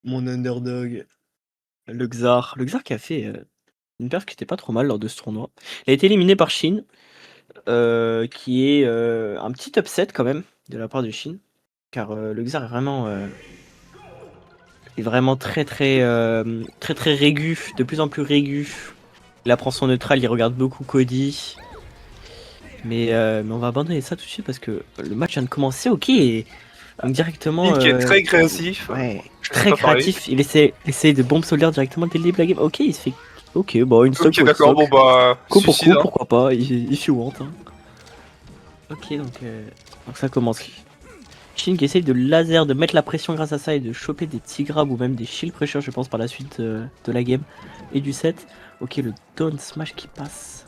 Mon underdog, le Xar. Le Xar qui a fait une perf qui était pas trop mal lors de ce tournoi. Il a été éliminé par Shin, qui est un petit upset quand même de la part de Shin, car le Xar est vraiment très régu, de plus en plus régu. Il apprend son neutral, il regarde beaucoup Cody. Mais on va abandonner ça tout de suite parce que le match vient de commencer, ok, et donc directement... Link qui est très créatif. Ouais, Je très pas parler. créatif, il essaie de bombe solaire directement dès le début de la game. Ok, il se fait... Ok, bon, une stock Ok, pour une d'accord, stock. bon bah. Co pour Suicide, co, hein. pourquoi pas, if you want. Hein. Ok, donc ça commence. Shin qui essaye de laser, de mettre la pression grâce à ça et de choper des petits grabs ou même des shield pressure, je pense, par la suite de la game et du set. Ok, le down smash qui passe.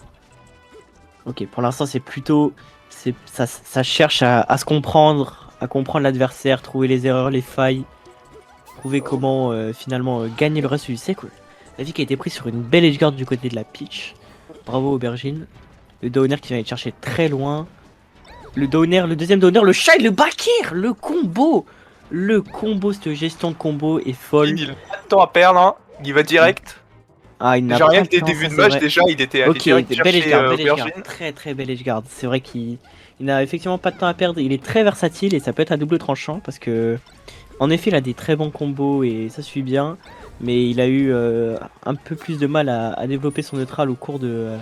Ok, pour l'instant, c'est plutôt. Ça cherche à se comprendre, à comprendre l'adversaire, trouver les erreurs, les failles, trouver comment finalement gagner le reste du set. La vie qui a été prise sur une belle edgeguard du côté de la pitch. Bravo, Aubergine. Le downer qui vient être chercher très loin. Le downer, le deuxième downer, le shine, le back air, le combo. Le combo, cette gestion de combo est folle. Il a pas de temps à perdre, hein. Il va direct. Ah, il n'a Déjà pas rien le que des temps, débuts ça de c'est match, vrai. déjà il était allé Ok, direct belle chercher edgeguard, Aubergine. très belle edgeguard. C'est vrai qu'il n'a effectivement pas de temps à perdre. Il est très versatile et ça peut être à double tranchant parce que, en effet, il a des très bons combos et ça suit bien. Mais il a eu un peu plus de mal à développer son neutral au cours de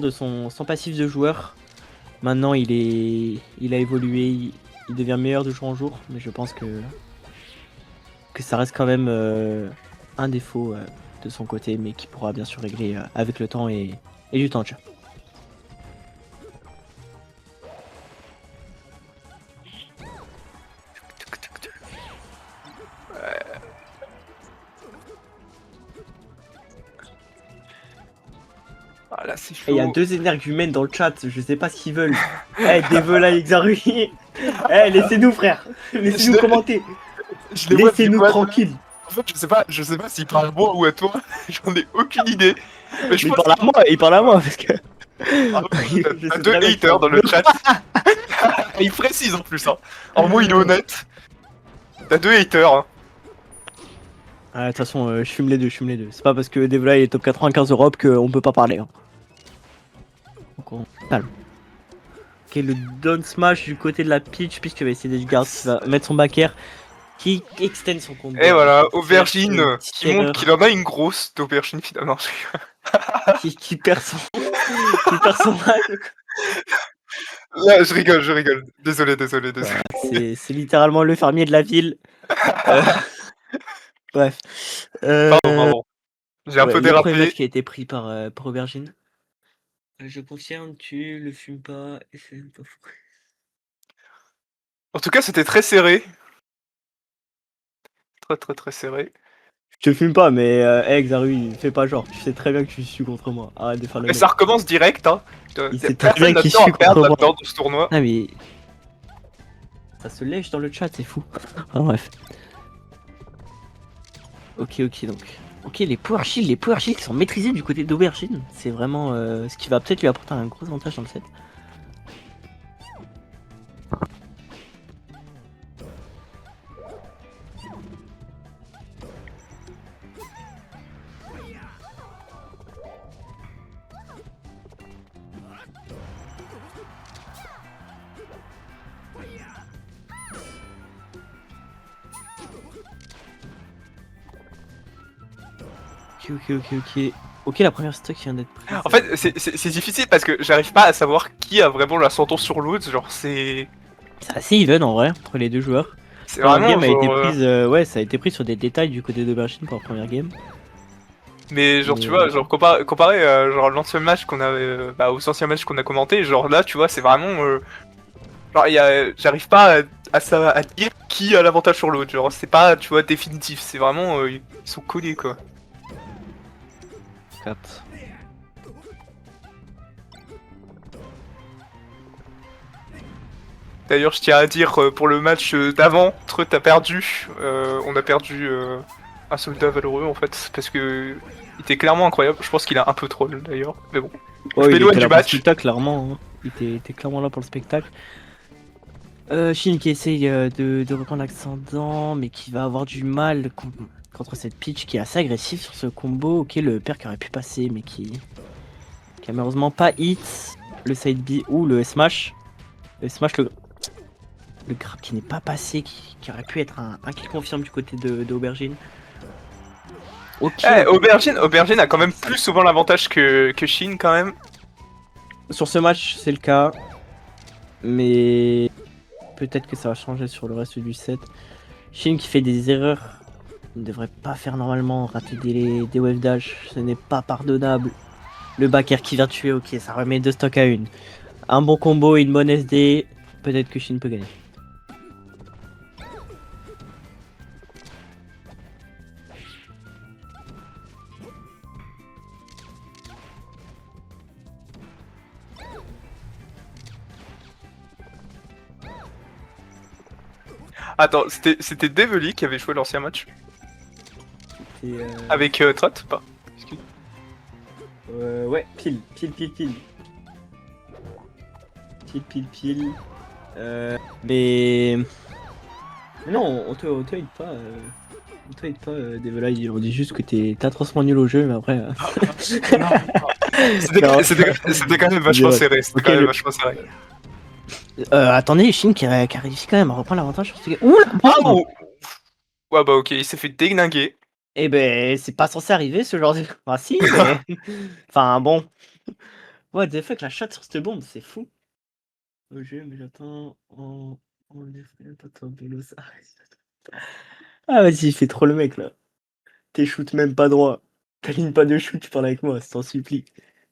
son passif de joueur. Maintenant, il a évolué, il devient meilleur de jour en jour. Mais je pense que ça reste quand même un défaut de son côté, mais qui pourra bien sûr régler avec le temps et du temps de jeu. Ah là c'est Il y a chaud. deux énergumènes dans le chat, je sais pas ce qu'ils veulent. Eh, Devola et Xarui. Eh, laissez-nous, frère. Laissez-nous commenter. Je les vois depuis Laissez-nous quoi. tranquilles. En fait je sais pas s'il parle à moi ou à toi. J'en ai aucune idée. Mais je Mais pense il parle à moi parce que. Je t'as sais deux très bien qu'il haters parle. dans le chat. Il précise en plus, hein. En moi il est honnête. T'as deux haters, hein. Ah, de toute façon, je fume les deux, C'est pas parce que Devola est top 95 Europe qu'on peut pas parler. Hein. Donc on calme. Ok, le down smash du côté de la pitch, puisqu'il va essayer d'edgeguard, qui va mettre son back air, qui extend son combo. Et voilà, Avec Aubergine une petite qui montre qu'il erreur. en a une grosse d'aubergine finalement. Qui perd son, qui perd son match. Là, je rigole. Désolé. Voilà, c'est littéralement le fermier de la ville. Euh, bref. Pardon. J'ai un Ouais, peu le premier match dérapé. qui a été pris par Aubergine. Je confirme, tu le fumes pas et c'est pas fou. En tout cas, c'était très serré. Très serré. Je te fume pas, mais Xarui, fais pas genre. Tu sais très bien que tu suis contre moi. Arrête de faire le Et mec. ça recommence direct, hein. Il sait très Personne bien n'a de qu'il temps suit à perdre contre moi. là-dedans dans ce tournoi. Ah, mais. Ça se lèche dans le chat, c'est fou. Enfin, bref. Ok, donc. Ok, les power shields qui sont maîtrisés du côté d'Aubergine. C'est vraiment ce qui va peut-être lui apporter un gros avantage dans le set. Ok. Ok, la première stock qui vient d'être prise. En fait, c'est difficile parce que j'arrive pas à savoir qui a vraiment l'ascendant sur l'autre. Genre, c'est C'est assez even en vrai entre les deux joueurs. La première vraiment game a été genre. prise, ouais, ça a été pris sur des détails du côté d'Aubergine pour la première game. Mais genre, Mais tu vois, genre comparé genre l'ancien match qu'on avait, aux anciens matchs qu'on a commenté, genre là, tu vois, c'est vraiment. Genre, j'arrive pas à dire qui a l'avantage sur l'autre. Genre, c'est pas, tu vois, définitif. C'est vraiment, ils sont collés quoi. 4. D'ailleurs, je tiens à dire pour le match d'avant, Treut a perdu. On a perdu un soldat valeureux en fait, parce que il était clairement incroyable. Je pense qu'il a un peu troll d'ailleurs, mais bon. Oh, Je il m'éloigne était du là pour le match. spectacle, clairement. Hein. Il était clairement là pour le spectacle. Shin qui essaye de reprendre l'ascendant, mais qui va avoir du mal contre cette pitch qui est assez agressive sur ce combo. Ok, le père qui aurait pu passer, mais qui a malheureusement pas hit. Le side B ou le smash. Le smash, le grab qui n'est pas passé, qui aurait pu être un kill confirme du côté de Aubergine. Ok. Aubergine a quand même plus souvent l'avantage que Shin quand même. Sur ce match, c'est le cas. Mais peut-être que ça va changer sur le reste du set. Shin qui fait des erreurs. Il ne devrait pas faire normalement, rater des wave dash. Ce n'est pas pardonnable. Le backer qui vient tuer, ok, ça remet 2 stocks à 1. Un bon combo et une bonne SD. Peut-être que Shin peut gagner. Attends, c'était Devely qui avait joué l'ancien match avec Trot, pas? Ouais, pile. Mais non, on te hate pas. On te hate pas, Devil, on dit juste que t'es atrocement nul au jeu, mais après. C'était quand même vachement serré. C'était quand même vachement serré. Attendez, Shin qui a réussi quand même à reprendre l'avantage sur ce gars. Ouh là, oh ouais, bah ok, il s'est fait déglinguer. Eh ben, c'est pas censé arriver ce genre de. Enfin, si, mais. Enfin, bon. What the fuck, la shot sur cette bombe, c'est fou. Au jeu, mais j'attends. Ah, vas-y, il fait trop le mec là. T'es shoot même pas droit. T'alignes pas de shoot, tu parles avec moi, c'est t'en supplie.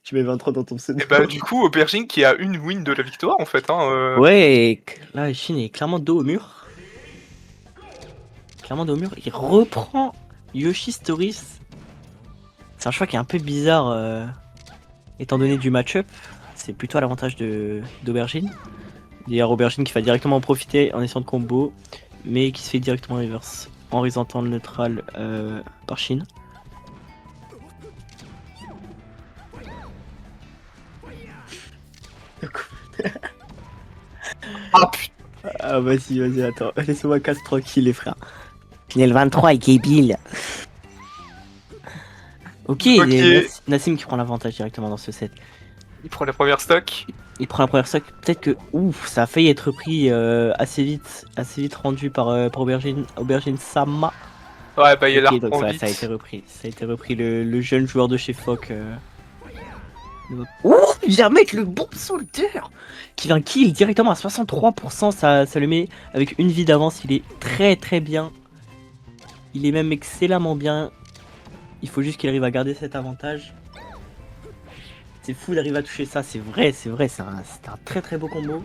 Tu mets 23 dans ton pseudo. Et bah du coup, Aubergine qui a une win de la victoire en fait. Hein, Ouais, là, Shin est clairement dos au mur. Il reprend Yoshi Stories. C'est un choix qui est un peu bizarre, étant donné du match-up. C'est plutôt à l'avantage d'Aubergine. Il y a Aubergine qui va directement en profiter en essayant de combo, mais qui se fait directement reverse en horizontal neutral par Shin. Ah putain. Ah vas-y, attends, laissez-moi casse tranquille les frères. Pinel 23 et Gabil. Ok, Nassim qui prend l'avantage directement dans ce set. Il prend la première stock. Il prend la première stock. Peut-être que ouf, ça a failli être pris assez vite rendu par Aubergine Sama. Ouais, bah il a donc ça a été repris. Ça a été repris le jeune joueur de chez Fock. Ouh, il vient mettre le bon soldier qui vient kill directement à 63%. Ça le met avec une vie d'avance. Il est très bien. Il est même excellemment bien. Il faut juste qu'il arrive à garder cet avantage. C'est fou d'arriver à toucher ça, c'est vrai, c'est un très beau combo.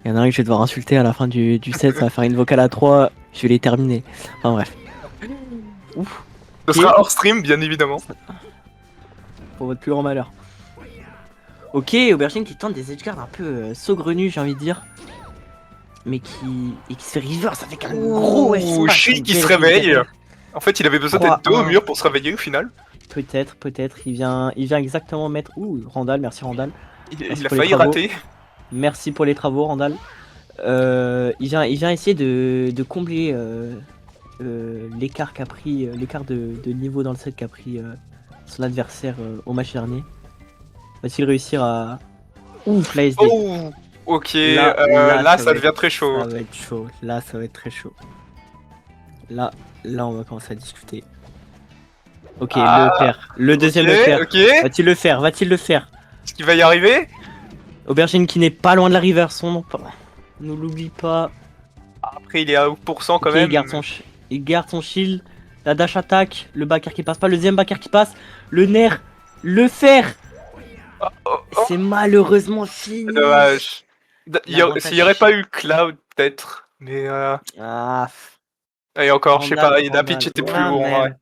Il y en a un que je vais devoir insulter à la fin du set, ça va faire une vocale à 3, je vais les terminer. Enfin bref. Ouf. Ce sera hors stream, bien évidemment. Pour votre plus grand malheur. Ok, Aubergine qui tente des edgeguards un peu saugrenus, j'ai envie de dire. Mais qui se fait river, ça fait qu'un gros Shin qui se réveille. En fait, il avait besoin d'être dos au mur pour se réveiller au final. Peut-être, il vient exactement mettre... Ouh, Randall, merci Randall. Il a failli rater. Merci pour les travaux, Randall. Il vient essayer de combler l'écart qu'a pris, l'écart de niveau dans le set qu'a pris son adversaire au match dernier. Va-t-il réussir à... Ouf, la SD. Oh, ok, là ça devient très chaud. Ça va être chaud, là ça va être très chaud. Là on va commencer à discuter. Ok, le père. Le deuxième le père. Va-t-il le faire? Est-ce qu'il va y arriver? Aubergine qui n'est pas loin de la river, ne l'oublie pas. Après il est à 1% quand même. Il garde son shield. La dash attaque. Le backer qui passe pas. Le deuxième backer qui passe. Le nerf. Le fer. C'est malheureusement fini. Dommage. S'il n'y aurait pas eu Cloud peut-être. Mais Et encore, je sais pas, la pitch était plus haut en vrai.